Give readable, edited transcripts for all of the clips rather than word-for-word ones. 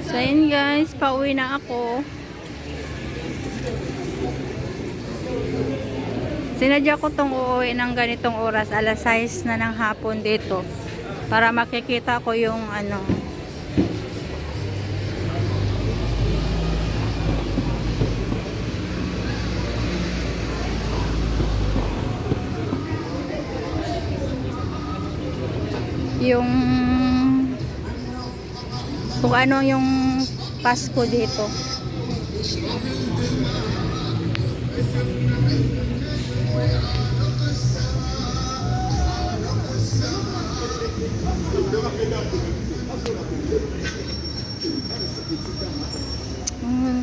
So yun guys, pauwi na ako. Sinadya ko tong uuwi ng ganitong oras, alas 6 na ng hapon dito. Para makikita ko yung ano. Yung kung ano yung Pasko dito.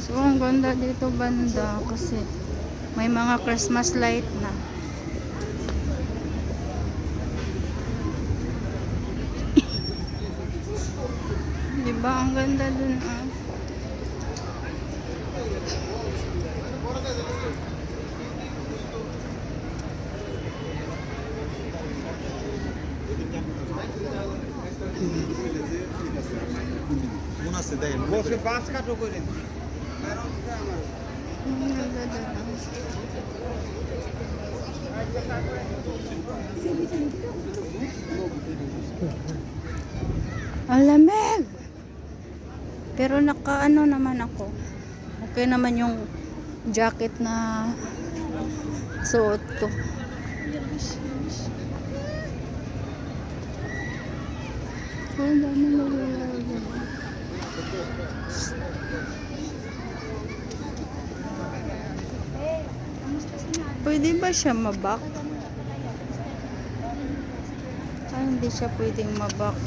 So, ang ganda dito banda kasi may mga Christmas light na. Diba? Ang ganda dun ah. Bu nasıl değil? Boşu başka çok önemli. Ang lamig! Pero nakaano naman ako. Okay naman yung jacket na suot ko. Ang dami na pwede ba siya mabak? Ay, hindi siya pwedeng mabak.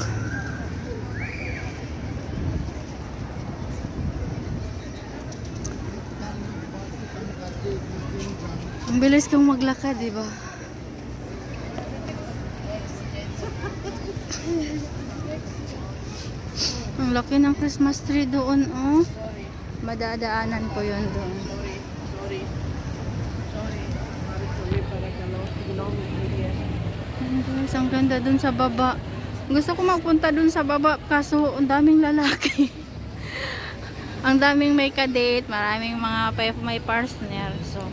Ang bilis kong maglakad, di ba? Ang laki ng Christmas tree doon, oh. Madadaanan ko yun doon. Guys, ang ganda dun sa baba. Gusto ko magpunta dun sa baba kaso ang daming lalaki. Ang daming may kadate, maraming mga may partner. So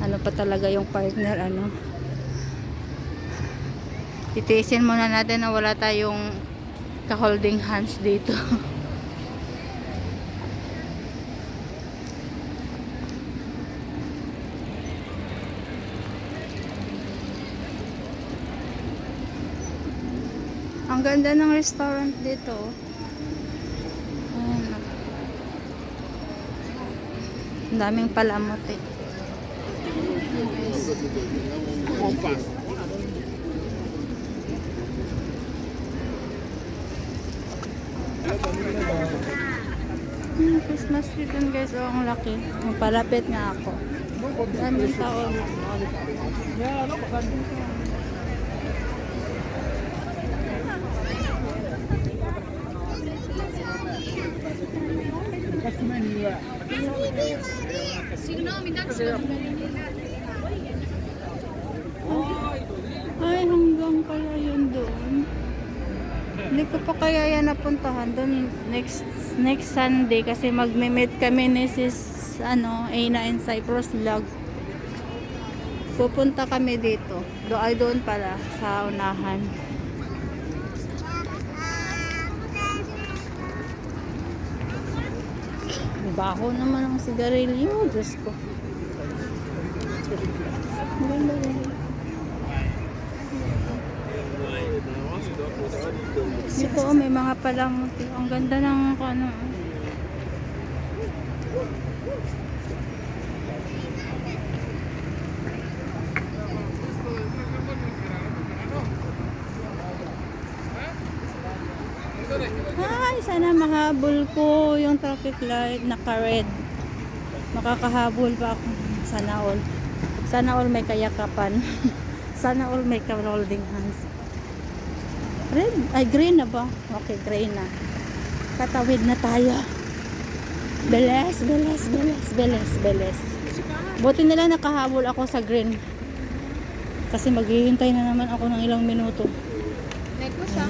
ano pa talaga yung partner, ano? Titiisin muna natin na wala tayong ka-holding hands dito. Ang ganda ng restaurant dito. Ayan. Ang daming palamot eh. Christmas tree dun guys. Oh, ang laki. Magpalapit nga ako. Daming tao. Ay, hanggang kaya yun doon. Hindi ko pa kaya yan napuntahan doon next Sunday kasi magme-meet kami ni sis Aina in Cyprus vlog. Pupunta kami dito. Doon pala sa unahan. Baho naman ang sigarilyo. Diyos ko. Dito may mga palamuti. Ang ganda ng ano. Ay, sana mahabol ko yung traffic light, naka-red. Makakahabol pa ako. Sana all. Sana all may kayakapan. Sana all may ka-holding hands. Red? Ay, green na ba? Okay, green na. Katawid na tayo. Beles, beles, beles, beles, beles. Buti nila nakahabol ako sa green. Kasi maghihintay na naman ako ng ilang minuto. Negosyo.